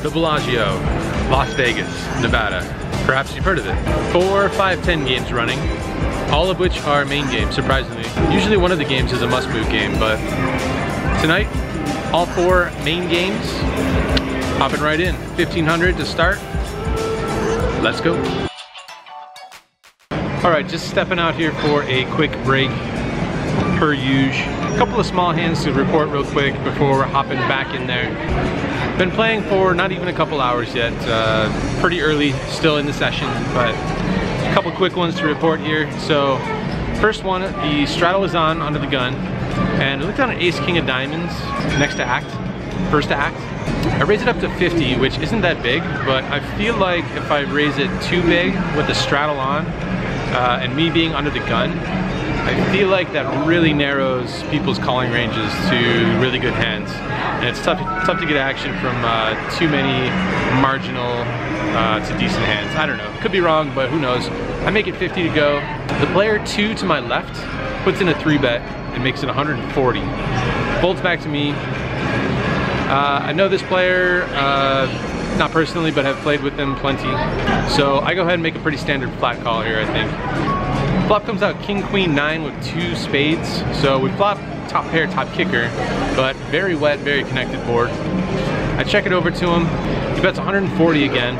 the Bellagio, Las Vegas, Nevada. Perhaps you've heard of it. 4, 5, 10 games running, all of which are main games, surprisingly. Usually one of the games is a must-move game, but tonight, all 4 main games, hopping right in. 1500 to start. Let's go. All right, just stepping out here for a quick break, per usual. A couple of small hands to report real quick before we're hopping back in there. Been playing for not even a couple hours yet, pretty early still in the session, but a couple quick ones to report here. So first one, the straddle is on under the gun, and I looked on an ace king of diamonds next to act, first to act. I raised it up to 50, which isn't that big, but I feel like if I raise it too big with the straddle on, and me being under the gun, I feel like that really narrows people's calling ranges to really good hands. And it's tough to get action from too many marginal to decent hands. I don't know, could be wrong, but who knows. I make it 50 to go. The player 2 to my left puts in a 3-bet and makes it 140. Folds back to me. I know this player, not personally, but have played with them plenty. So I go ahead and make a pretty standard flat call here, I think. Flop comes out king, queen, 9 with 2 spades. So we flop top pair, top kicker, but very wet, very connected board. I check it over to him. He bets 140 again.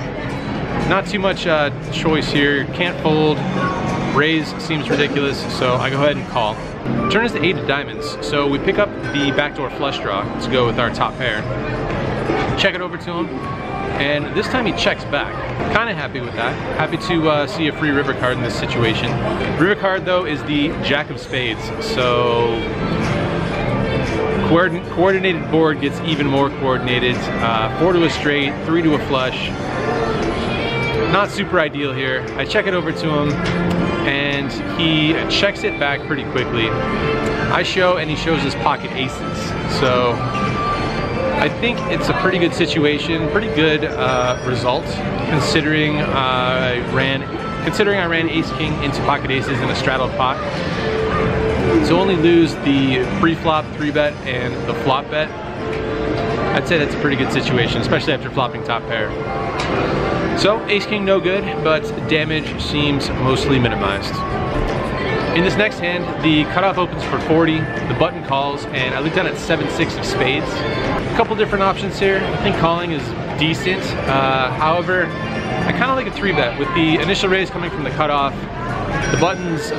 Not too much choice here. Can't fold. Raise seems ridiculous, so I go ahead and call. Turn is the 8 of diamonds, so we pick up the backdoor flush draw to go with our top pair. Check it over to him, and this time he checks back. Kind of happy with that. Happy to see a free river card in this situation. River card though is the jack of spades, so coordinated board gets even more coordinated. 4 to a straight, 3 to a flush. Not super ideal here. I check it over to him, and he checks it back pretty quickly. I show, and he shows his pocket aces. So I think it's a pretty good situation, pretty good result, considering I ran ace king into pocket aces in a straddled pot. To only lose the pre-flop 3-bet and the flop bet, I'd say that's a pretty good situation, especially after flopping top pair. So ace king no good, but damage seems mostly minimized. In this next hand, the cutoff opens for 40, the button calls, and I look down at 7-6 of spades. A couple different options here. I think calling is decent. However, I kind of like a 3-bet. With the initial raise coming from the cutoff, the button's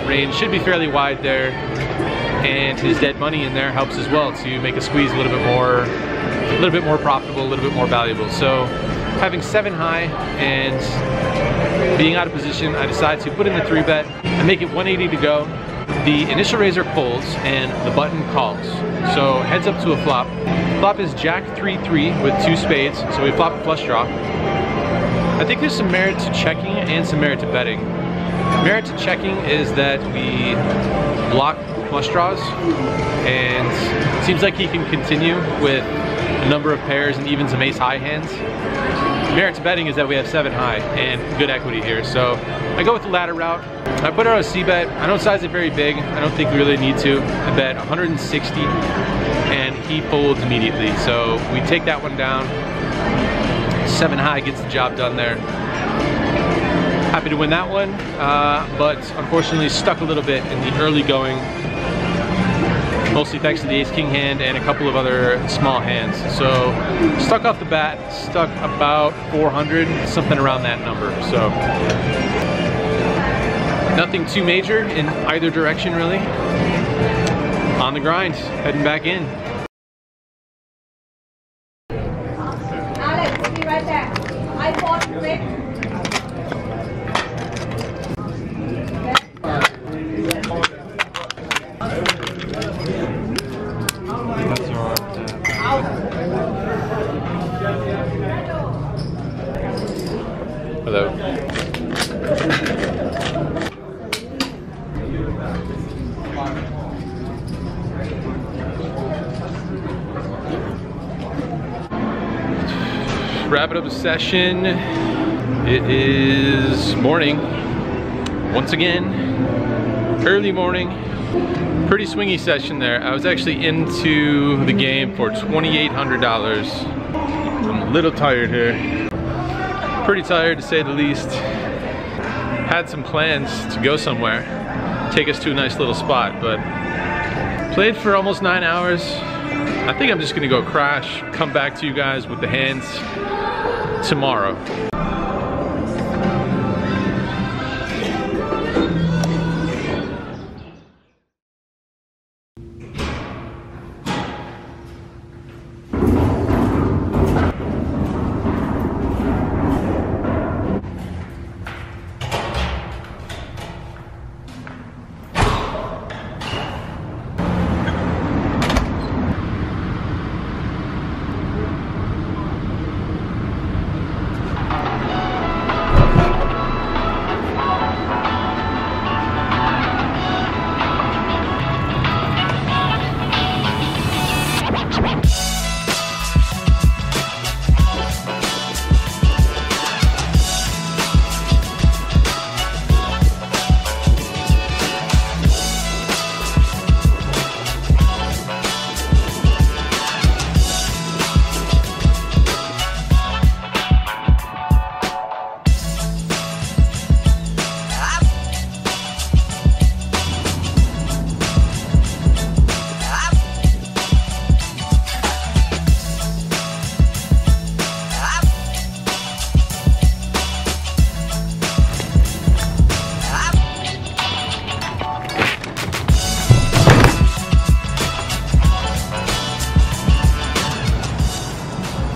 range should be fairly wide there, and his dead money in there helps as well to make a squeeze a little bit more profitable, a little bit more valuable. So having 7 high and being out of position, I decide to put in the 3-bet and make it 180 to go. The initial raiser folds and the button calls. So heads up to a flop. Flop is jack 3-3 with 2 spades, so we flop a flush draw. I think there's some merit to checking and some merit to betting. Merit to checking is that we block flush draws, and it seems like he can continue with a number of pairs and even some ace high hands. Merit to betting is that we have 7 high and good equity here, so I go with the latter route. I put out a c-bet. I don't size it very big. I don't think we really need to. I bet 160 and he folds immediately, so we take that one down. 7 high gets the job done there. Happy to win that one, but unfortunately stuck a little bit in the early going, mostly thanks to the ace-king hand and a couple of other small hands. So stuck off the bat, stuck about 400, something around that number. So nothing too major in either direction really. On the grind, heading back in. Alex, be right there. I fought quick. Hello. Wrapping up the session. It is morning. Once again, early morning. Pretty swingy session there. I was actually into the game for $2,800. I'm a little tired here. Pretty tired to say the least. Had some plans to go somewhere, take us to a nice little spot, but played for almost 9 hours. I think I'm just gonna go crash, come back to you guys with the hands tomorrow.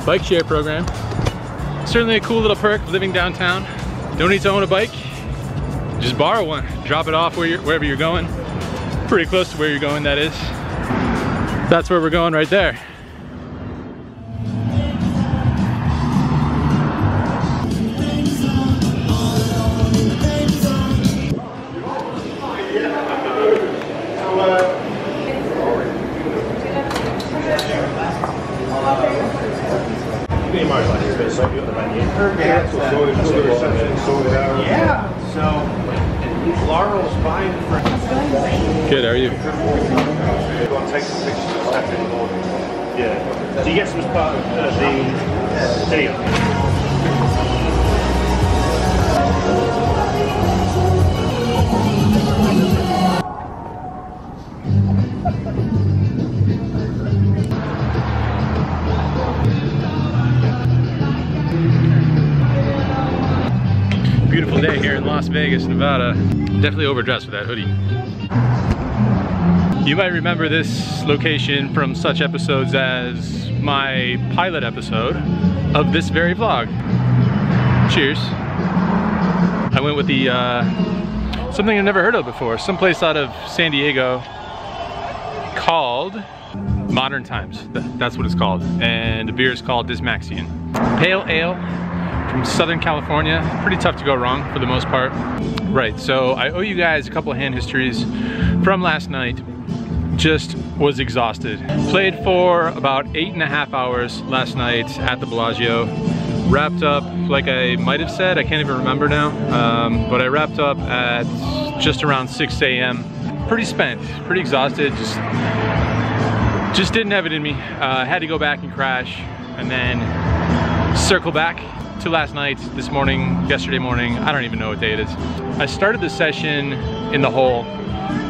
Bike share program. Certainly a cool little perk of living downtown. Don't need to own a bike, just borrow one. Drop it off wherever you're going. Pretty close to where you're going, that is. That's where we're going right there. Yeah, so Laurel's buying for. Good, how are you? Go and take some pictures of stuff anymore. Yeah. Do you get some part of the video? Beautiful day here in Las Vegas, Nevada. Definitely overdressed with that hoodie. You might remember this location from such episodes as my pilot episode of this very vlog. Cheers. I went with the, something I've never heard of before. Someplace out of San Diego called Modern Times. That's what it's called. And the beer is called Dismaxian. Pale Ale from Southern California. Pretty tough to go wrong for the most part. Right, so I owe you guys a couple of hand histories from last night. Just was exhausted. Played for about 8.5 hours last night at the Bellagio. Wrapped up, like I might have said, I can't even remember now, but I wrapped up at just around 6 a.m. Pretty spent, pretty exhausted, just didn't have it in me. Had to go back and crash and then circle back to last night, this morning, yesterday morning. I don't even know what day it is. I started the session in the hole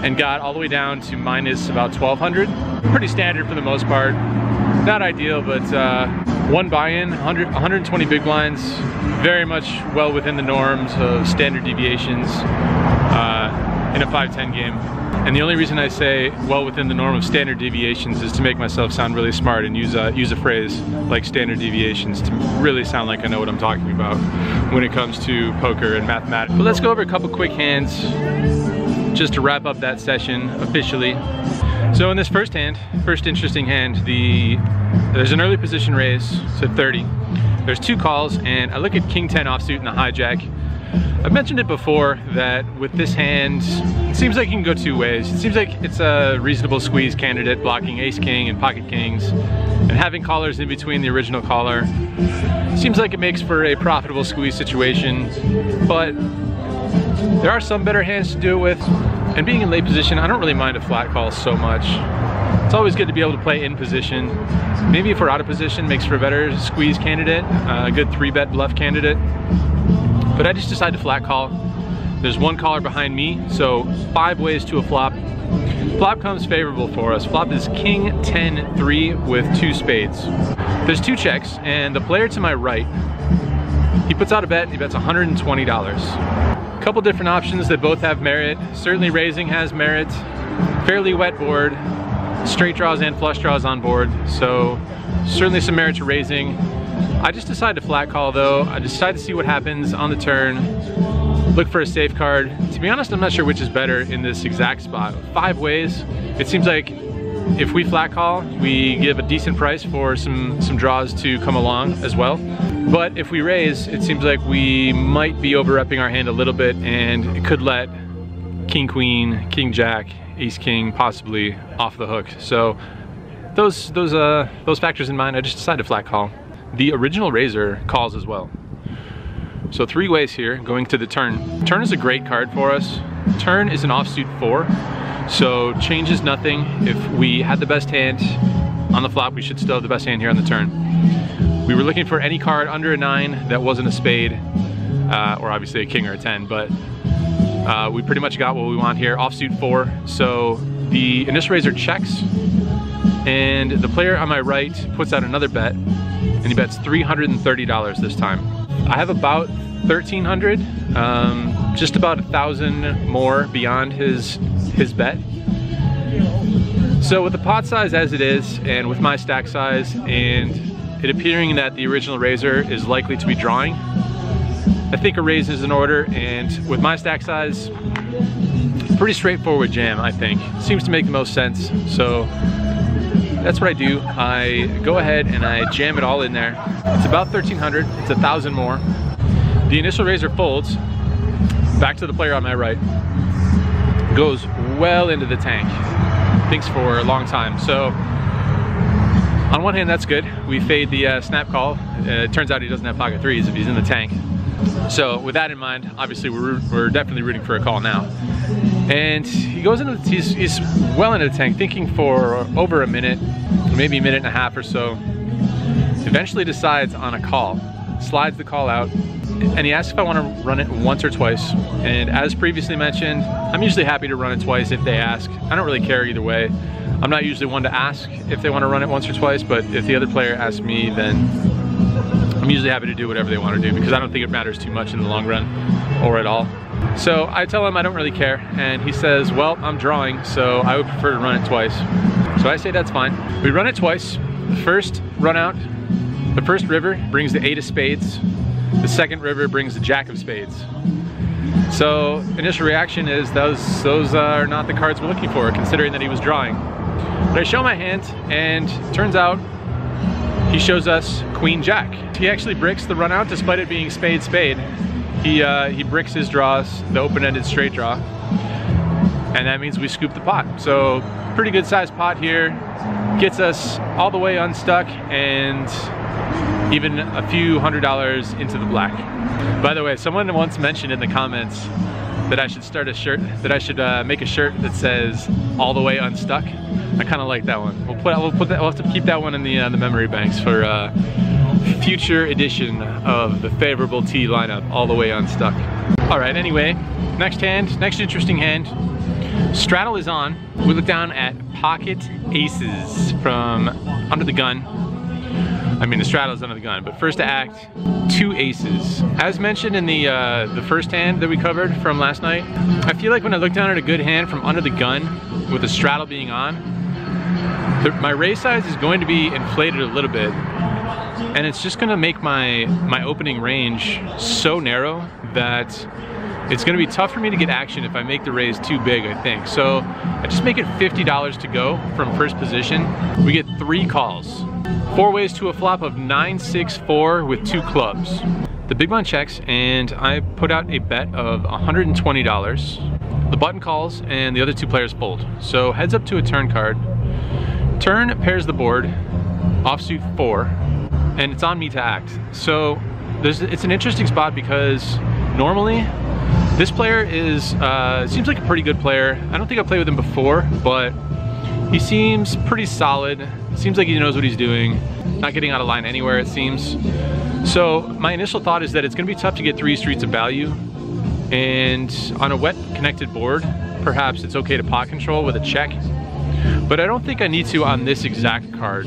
and got all the way down to minus about 1200. Pretty standard for the most part. Not ideal, but one buy-in, 120 big blinds, very much well within the norms of standard deviations in a 5-10 game. And the only reason I say well within the norm of standard deviations is to make myself sound really smart and use a phrase like standard deviations to really sound like I know what I'm talking about when it comes to poker and mathematics. But let's go over a couple quick hands just to wrap up that session officially. So in this first hand, first interesting hand, there's an early position raise, so 30. There's 2 calls, and I look at King 10 offsuit and the hijack. I've mentioned it before that with this hand, it seems like you can go 2 ways. It seems like it's a reasonable squeeze candidate, blocking ace king and pocket kings, and having callers in between the original caller. Seems like it makes for a profitable squeeze situation, but there are some better hands to do it with. And being in late position, I don't really mind a flat call so much. It's always good to be able to play in position. Maybe if we're out of position, makes for a better squeeze candidate, a good 3-bet bluff candidate. But I just decided to flat call. There's one caller behind me, so 5 ways to a flop. Flop comes favorable for us. Flop is King 10-3 with 2 spades. There's 2 checks, and the player to my right, he puts out a bet, and he bets $120. Couple different options that both have merit. Certainly raising has merit. Fairly wet board. Straight draws and flush draws on board, so certainly some merit to raising. I just decided to flat call though. I decided to see what happens on the turn. Look for a safe card. To be honest, I'm not sure which is better in this exact spot. 5 ways. It seems like if we flat call, we give a decent price for some draws to come along as well. But if we raise, it seems like we might be over-repping our hand a little bit, and it could let King Queen, King Jack, Ace King possibly off the hook. So those factors in mind, I just decided to flat call. The original raiser calls as well. So 3 ways here going to the turn. Turn is a great card for us. Turn is an offsuit 4, so changes nothing. If we had the best hand on the flop, we should still have the best hand here on the turn. We were looking for any card under a 9 that wasn't a spade, or obviously a king or a 10, but we pretty much got what we want here, offsuit 4. So the initial raiser checks, and the player on my right puts out another bet, and he bets $330 this time. I have about 1,300, just about 1,000 more beyond his bet. So with the pot size as it is, and with my stack size, and it appearing that the original raiser is likely to be drawing, I think a raise is in order, and with my stack size, pretty straightforward jam, I think. Seems to make the most sense, so that's what I do. I go ahead and I jam it all in there. It's about 1,300, it's 1,000 more. The initial raiser folds, back to the player on my right, goes well into the tank. Thinks for a long time, so on one hand that's good. We fade the snap call. It turns out he doesn't have pocket 3s if he's in the tank. So with that in mind, obviously we're definitely rooting for a call now. And he goes into, he's well into the tank, thinking for over a minute, maybe a minute and a half or so. Eventually decides on a call, slides the call out, and he asks if I want to run it once or twice. And as previously mentioned, I'm usually happy to run it twice if they ask. I don't really care either way. I'm not usually one to ask if they want to run it once or twice, but if the other player asks me, then I'm usually happy to do whatever they want to do, because I don't think it matters too much in the long run or at all. So I tell him I don't really care, and he says, well, I'm drawing, so I would prefer to run it twice. So I say that's fine. We run it twice. The first run out, the first river brings the 8 of spades. The second river brings the Jack of spades. So initial reaction is those are not the cards we're looking for, considering that he was drawing. But I show my hand, and turns out he shows us Queen Jack. He actually bricks the run out despite it being spade spade. He bricks his draws, the open-ended straight draw, and that means we scoop the pot. So pretty good sized pot here, gets us all the way unstuck and even a few $100 into the black. By the way, someone once mentioned in the comments that I should start a shirt, that I should make a shirt that says "all the way unstuck." I kind of like that one. We'll have to keep that one in the memory banks for future edition of the favorable tee lineup, all the way unstuck. All right, anyway, next interesting hand. Straddle is on. We look down at pocket aces from under the gun. I mean, the straddle is under the gun, but first to act, 2 aces. As mentioned in the first hand that we covered from last night, I feel like when I look down at a good hand from under the gun with the straddle being on, my raise size is going to be inflated a little bit, and it's just going to make my opening range so narrow that it's going to be tough for me to get action if I make the raise too big, I think. So I just make it $50 to go from first position. We get 3 calls. 4 ways to a flop of 9-6-4 with 2 clubs. The big blind checks, and I put out a bet of $120. The button calls, and the other 2 players fold. So heads up to a turn card. Turn pairs the board, offsuit 4, and it's on me to act. So it's an interesting spot because normally This player is seems like a pretty good player. I don't think I've played with him before, but he seems pretty solid. Seems like he knows what he's doing. Not getting out of line anywhere, it seems. So my initial thought is that it's gonna be tough to get 3 streets of value, and on a wet connected board, perhaps it's okay to pot control with a check, but I don't think I need to on this exact card.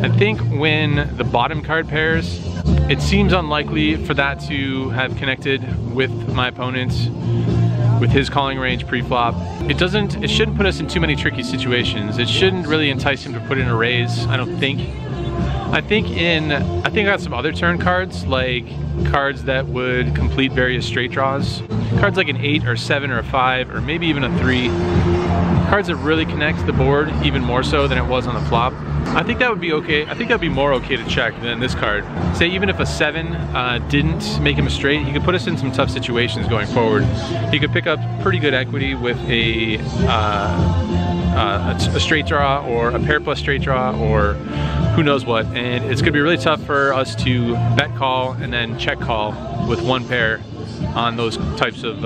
I think when the bottom card pairs, it seems unlikely for that to have connected with my opponent, with his calling range pre-flop. It shouldn't put us in too many tricky situations. It shouldn't really entice him to put in a raise, I don't think. I think I got some other turn cards, like cards that would complete various straight draws. Cards like an 8 or 7 or a 5 or maybe even a 3. Cards that really connect the board even more so than it was on the flop. I think that would be okay. I think that'd be more okay to check than this card. Say even if a 7 didn't make him a straight, he could put us in some tough situations going forward. He could pick up pretty good equity with a straight draw or a pair plus straight draw or who knows what, and it's gonna be really tough for us to bet call and then check call with one pair on those types of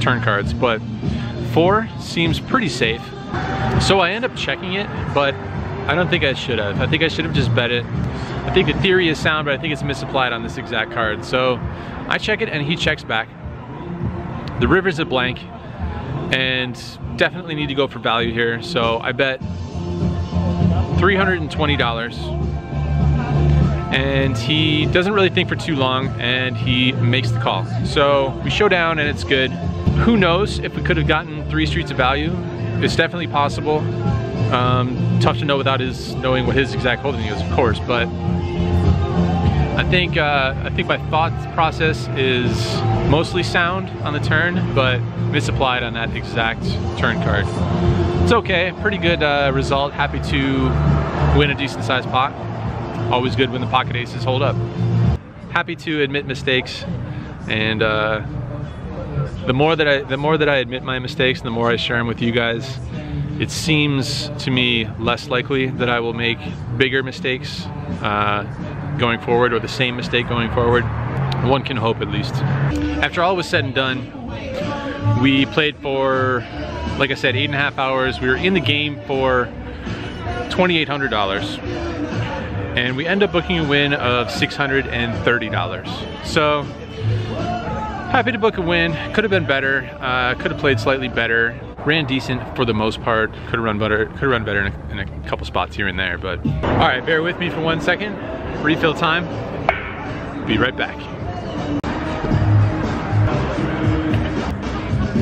turn cards. But 4 seems pretty safe, so I end up checking it, but I don't think I should have. I think I should have just bet it. I think the theory is sound, but I think it's misapplied on this exact card. So I check it and he checks back. The river's a blank and definitely need to go for value here, so I bet $320, and he doesn't really think for too long and he makes the call. So we show down and it's good. Who knows if we could have gotten 3 streets of value? It's definitely possible. Tough to know without knowing what his exact holding is, of course, but I think my thought process is mostly sound on the turn, but misapplied on that exact turn card. It's okay, pretty good result. Happy to win a decent sized pot. Always good when the pocket aces hold up. Happy to admit mistakes, and the more that I admit my mistakes, the more I share them with you guys, it seems to me less likely that I will make bigger mistakes going forward, or the same mistake going forward. One can hope, at least. After all was said and done, we played for, like I said, 8.5 hours. We were in the game for $2,800, and we end up booking a win of $630. So happy to book a win. Could have been better. Could have played slightly better. Ran decent for the most part. Could have run better. Could have run better in a couple spots here and there. But all right, bear with me for 1 second. Refill time. Be right back.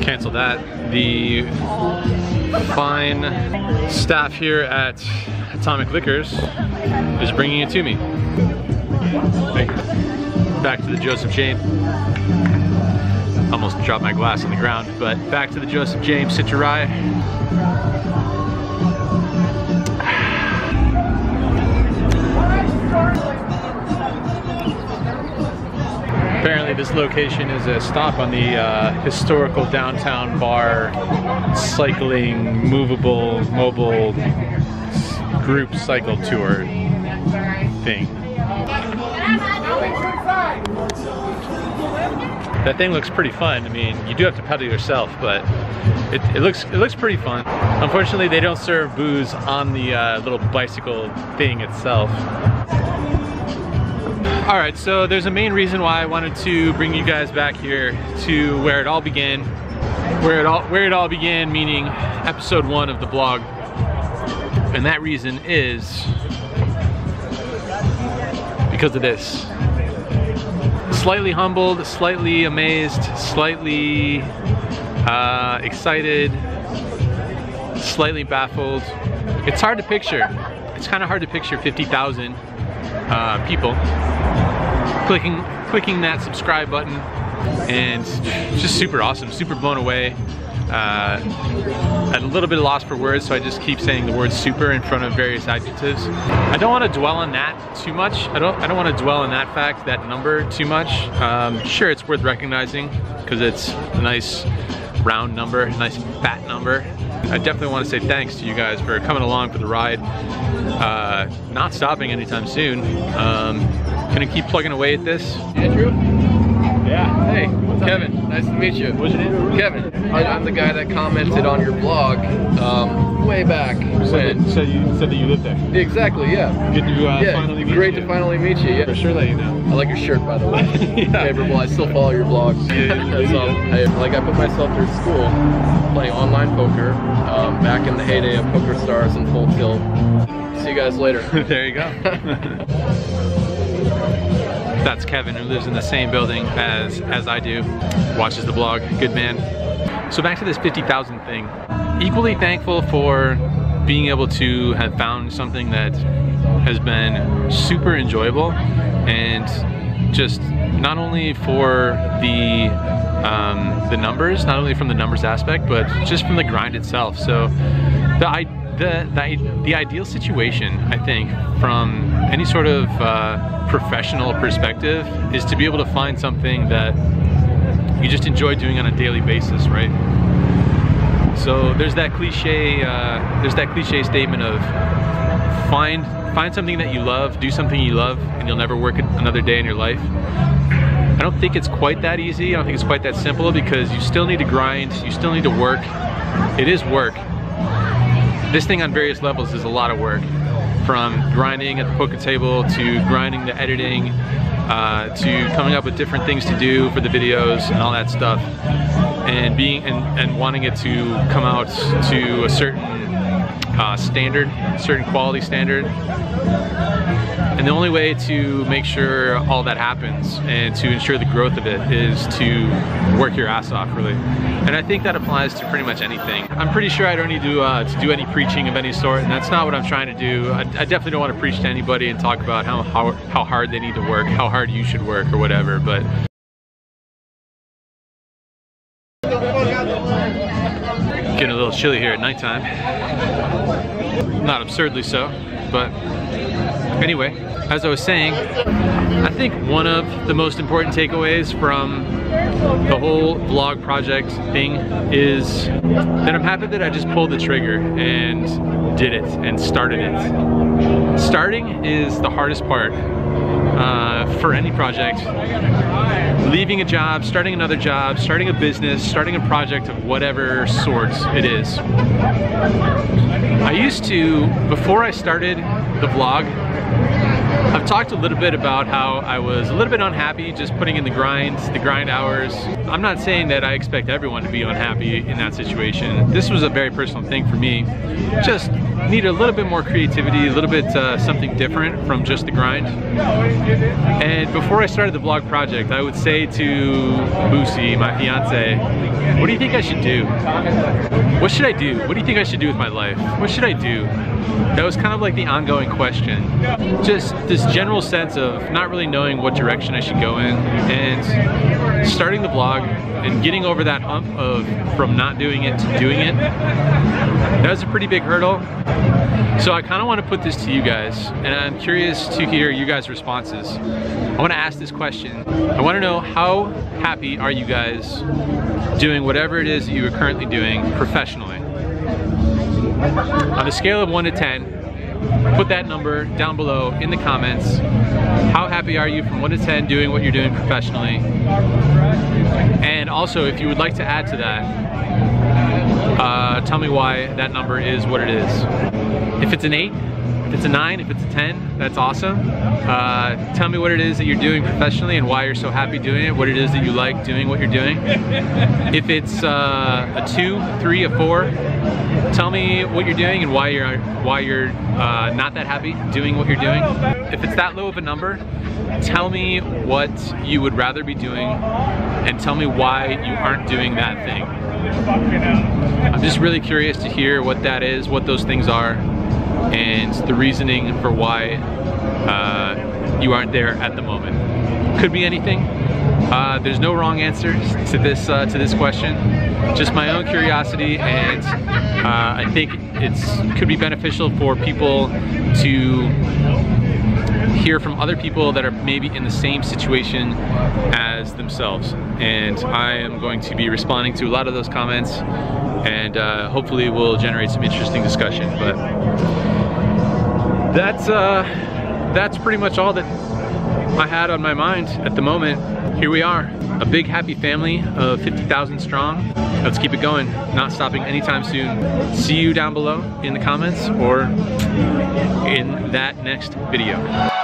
Cancel that. The fine staff here at Atomic Liquors is bringing it to me. Back to the Joseph James. Almost dropped my glass on the ground, but back to the Joseph James Citra Rye. Apparently this location is a stop on the historical downtown bar cycling movable mobile group cycle tour thing. That thing looks pretty fun. I mean, you do have to pedal yourself, but it looks pretty fun. Unfortunately, they don't serve booze on the little bicycle thing itself. All right, so there's a main reason why I wanted to bring you guys back here to where it all began. Where it all began, meaning episode 1 of the blog. And that reason is because of this. Slightly humbled, slightly amazed, slightly excited, slightly baffled. It's hard to picture. It's kind of hard to picture 50,000 people clicking that subscribe button, and just super awesome, super blown away. I'm a little bit lost for words, so I just keep saying the word super in front of various adjectives. I don't want to dwell on that too much. I don't want to dwell on that fact, that number, too much. Sure, it's worth recognizing because it's a nice round number, a nice fat number. I definitely want to say thanks to you guys for coming along for the ride. Not stopping anytime soon. Gonna keep plugging away at this. Andrew? Yeah. Hey, Kevin. Nice to meet you. What's your name? Kevin. I'm the guy that commented on your blog way back. So you said that you lived there. Exactly, yeah. Good to finally meet you. Great to finally meet you, yeah. For sure let you know. I like your shirt, by the way. Yeah. Favorable. I still follow your blogs. I put myself through school playing online poker back in the heyday of Poker Stars and Full Tilt. See you guys later. There you go. That's Kevin, who lives in the same building as I do, watches the blog, good man. So back to this 50,000 thing. Equally thankful for being able to have found something that has been super enjoyable, and just not only for the numbers, not only from the numbers aspect, but just from the grind itself. So the ideal situation, I think, from any sort of professional perspective is to be able to find something that you just enjoy doing on a daily basis, right? So there's that cliche statement of find something that you love, do something you love, and you'll never work another day in your life. I don't think it's quite that easy. I don't think it's quite that simple, because you still need to grind, you still need to work. It is work. This thing on various levels is a lot of work. From grinding at the poker table, to grinding the editing, to coming up with different things to do for the videos and all that stuff, and wanting it to come out to a certain standard, certain quality standard. And the only way to make sure all that happens and to ensure the growth of it is to work your ass off, really. And I think that applies to pretty much anything. I'm pretty sure I don't need to do any preaching of any sort, and that's not what I'm trying to do. I definitely don't want to preach to anybody and talk about how hard they need to work, how hard you should work, or whatever, but getting a little chilly here at nighttime. Not absurdly so, but anyway, as I was saying, I think one of the most important takeaways from the whole vlog project thing is that I'm happy that I just pulled the trigger and did it and started it. Starting is the hardest part for any project. Leaving a job, starting another job, starting a business, starting a project of whatever sorts it is. I used to, before I started the vlog, I've talked a little bit about how I was a little bit unhappy just putting in the grind hours. I'm not saying that I expect everyone to be unhappy in that situation. This was a very personal thing for me. Just needed a little bit more creativity, a little bit something different from just the grind. And before I started the vlog project, I would say to Boosie, my fiance, what do you think I should do? What should I do? What do you think I should do with my life? What should I do? That was kind of like the ongoing question. Just this general sense of not really knowing what direction I should go in, and starting the vlog and getting over that hump of from not doing it to doing it. That was a pretty big hurdle. So I kind of want to put this to you guys, and I'm curious to hear you guys' responses. I want to ask this question. I want to know, how happy are you guys doing whatever it is that you are currently doing professionally? On a scale of 1 to 10, put that number down below in the comments. How happy are you from 1 to 10 doing what you're doing professionally? And also, if you would like to add to that, tell me why that number is what it is. If it's an 8, if it's a 9, if it's a 10, that's awesome. Tell me what it is that you're doing professionally and why you're so happy doing it, what it is that you like doing what you're doing. If it's a 2, 3, a 4, tell me what you're doing and why you're not that happy doing what you're doing. If it's that low of a number, tell me what you would rather be doing and tell me why you aren't doing that thing. I'm just really curious to hear what that is, what those things are, and the reasoning for why you aren't there at the moment. Could be anything. There's no wrong answers to this question. Just my own curiosity, and I think it could be beneficial for people to hear from other people that are maybe in the same situation as themselves. And I am going to be responding to a lot of those comments, and hopefully we'll generate some interesting discussion. But that's pretty much all that I had on my mind at the moment. Here we are, a big happy family of 50,000 strong. Let's keep it going, not stopping anytime soon. See you down below in the comments or in that next video.